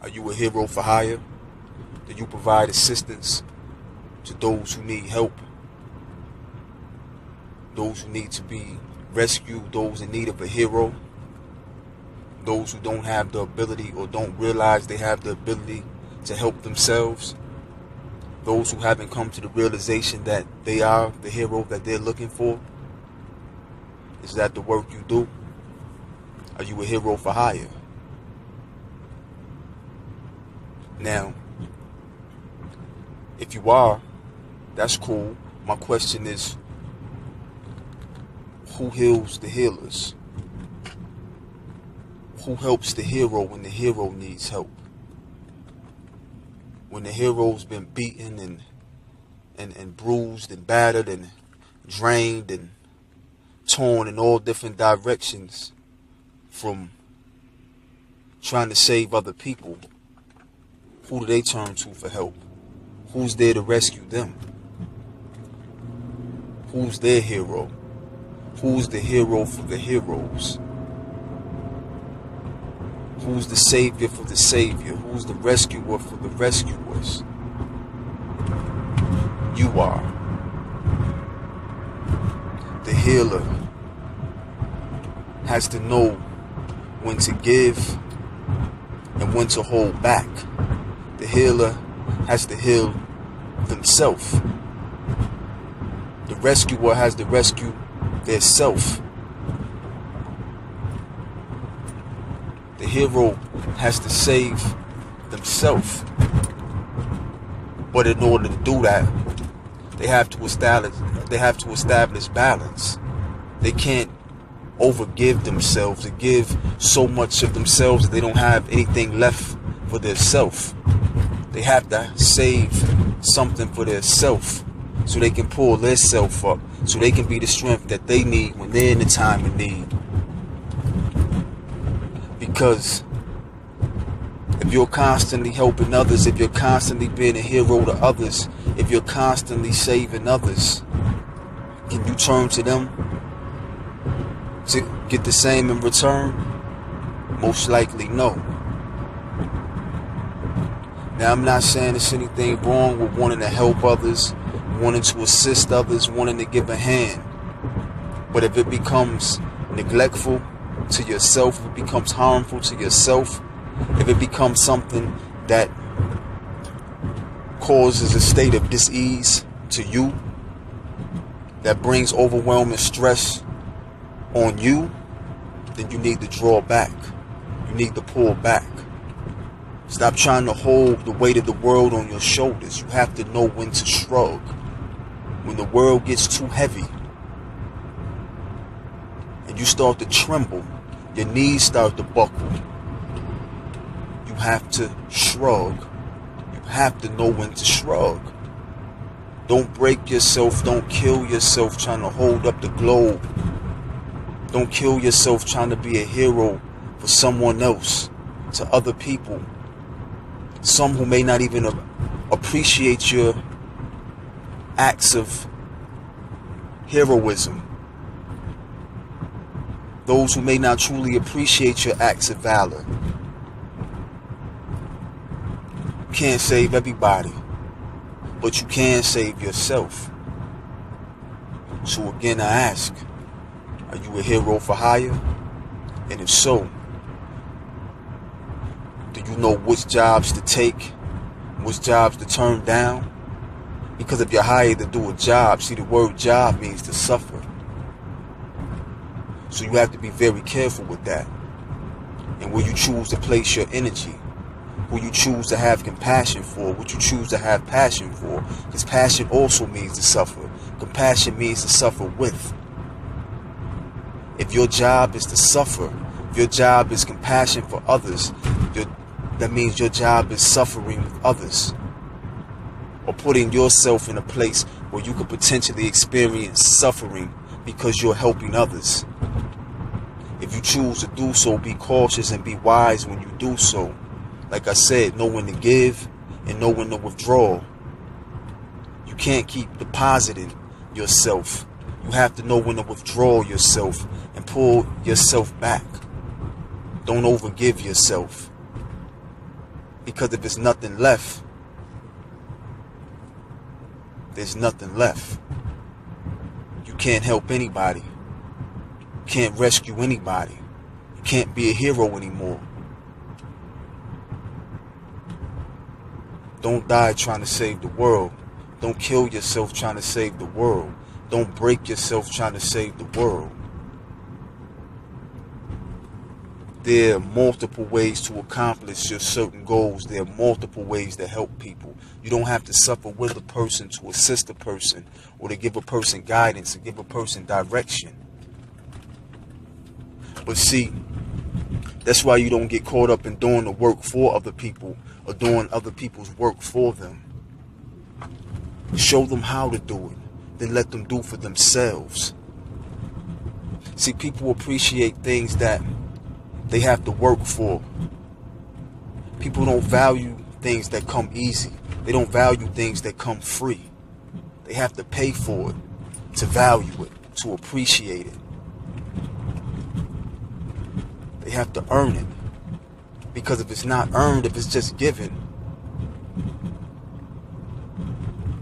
Are you a hero for hire? Do you provide assistance to those who need help? Those who need to be rescued, those in need of a hero? Those who don't have the ability or don't realize they have the ability to help themselves? Those who haven't come to the realization that they are the hero that they're looking for? Is that the work you do? Are you a hero for hire? Now, if you are, that's cool. My question is, who heals the healers? Who helps the hero when the hero needs help? When the hero's been beaten and bruised and battered and drained and torn in all different directions from trying to save other people, who do they turn to for help? Who's there to rescue them? Who's their hero? Who's the hero for the heroes? Who's the savior for the savior? Who's the rescuer for the rescuers? You are. The healer has to know when to give and when to hold back. The healer has to heal themselves. The rescuer has to rescue their self. The hero has to save themselves. But in order to do that, they have to establish balance. They can't overgive themselves and give so much of themselves that they don't have anything left for their self. They have to save something for their self so they can pull their self up, so they can be the strength that they need when they're in the time of need. Because if you're constantly helping others, if you're constantly being a hero to others, if you're constantly saving others, can you turn to them to get the same in return? Most likely no. Now, I'm not saying there's anything wrong with wanting to help others, wanting to assist others, wanting to give a hand. But if it becomes neglectful to yourself, if it becomes harmful to yourself, if it becomes something that causes a state of dis-ease to you, that brings overwhelming stress on you, then you need to draw back. You need to pull back. Stop trying to hold the weight of the world on your shoulders. You have to know when to shrug. When the world gets too heavy and you start to tremble, your knees start to buckle, you have to shrug. You have to know when to shrug. Don't break yourself. Don't kill yourself trying to hold up the globe. Don't kill yourself trying to be a hero for someone else, to other people. Some who may not even appreciate your acts of heroism. Those who may not truly appreciate your acts of valor. You can't save everybody, but you can save yourself. So again, I ask, are you a hero for hire? And if so, do you know which jobs to take, which jobs to turn down? Because if you're hired to do a job, see, the word job means to suffer. So you have to be very careful with that. And where you choose to place your energy, who you choose to have compassion for, what you choose to have passion for. Because passion also means to suffer. Compassion means to suffer with. If your job is to suffer, if your job is compassion for others, that means your job is suffering with others. Or putting yourself in a place where you could potentially experience suffering because you're helping others. If you choose to do so, be cautious and be wise when you do so. Like I said, know when to give and know when to withdraw. You can't keep depositing yourself. You have to know when to withdraw yourself and pull yourself back. Don't overgive yourself. Because if there's nothing left, there's nothing left. You can't help anybody. You can't rescue anybody. You can't be a hero anymore. Don't die trying to save the world. Don't kill yourself trying to save the world. Don't break yourself trying to save the world. There are multiple ways to accomplish your certain goals. There are multiple ways to help people. You don't have to suffer with a person to assist a person or to give a person guidance, to give a person direction. But see, that's why you don't get caught up in doing the work for other people or doing other people's work for them. Show them how to do it, then let them do for themselves. See, people appreciate things that they have to work for. People don't value things that come easy. They don't value things that come free. They have to pay for it, to value it, to appreciate it. They have to earn it. Because if it's not earned, if it's just given,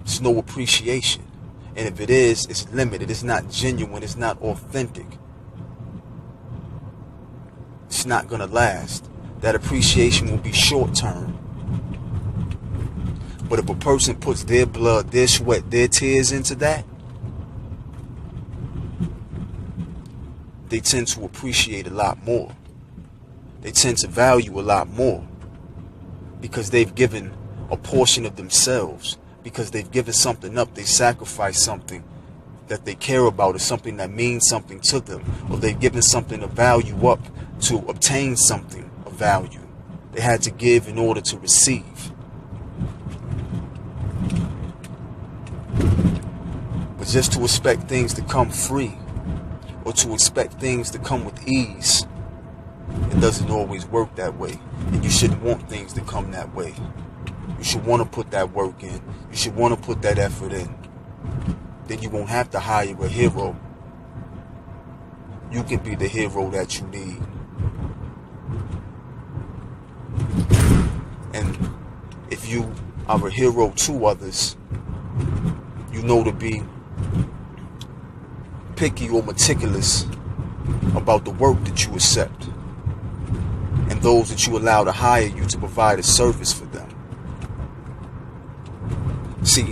it's no appreciation. And if it is, it's limited. It's not genuine. It's not authentic. It's not going to last. That appreciation will be short term. But if a person puts their blood, their sweat, their tears into that, they tend to appreciate a lot more. They tend to value a lot more because they've given a portion of themselves, because they've given something up, they sacrificed something that they care about, or something that means something to them, or they've given something of value up to obtain something of value. They had to give in order to receive. But just to expect things to come free, or to expect things to come with ease, it doesn't always work that way. And you shouldn't want things to come that way. You should want to put that work in. You should want to put that effort in. Then you won't have to hire a hero. You can be the hero that you need. And if you are a hero to others, you know to be picky or meticulous about the work that you accept and those that you allow to hire you to provide a service for them. See,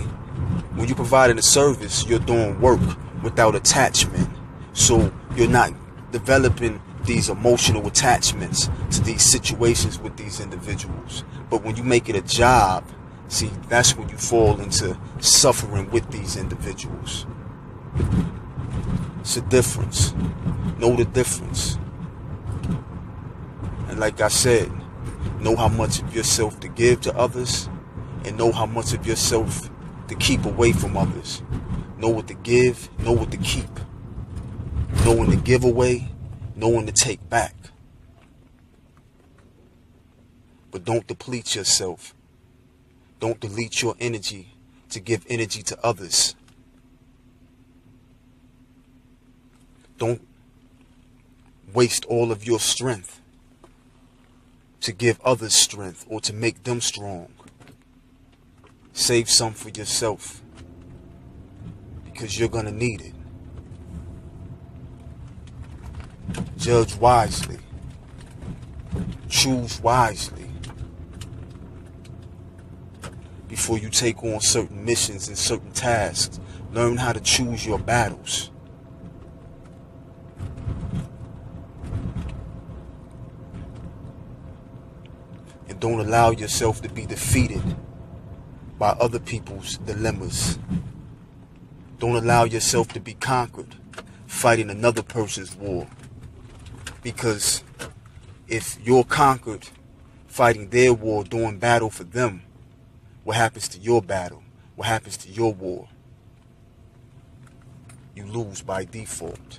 when you're providing a service, you're doing work without attachment. So you're not developing these emotional attachments to these situations with these individuals. But when you make it a job, see, that's when you fall into suffering with these individuals. It's a difference. Know the difference. And like I said, know how much of yourself to give to others, and know how much of yourself to keep away from others. Know what to give, know what to keep. Know when to give away, know when to take back. But don't deplete yourself. Don't delete your energy to give energy to others. Don't waste all of your strength to give others strength or to make them strong. Save some for yourself, because you're going to need it. Judge wisely. Choose wisely before you take on certain missions and certain tasks. Learn how to choose your battles. And don't allow yourself to be defeated by other people's dilemmas. Don't allow yourself to be conquered fighting another person's war. Because if you're conquered fighting their war, doing battle for them, what happens to your battle? What happens to your war? You lose by default.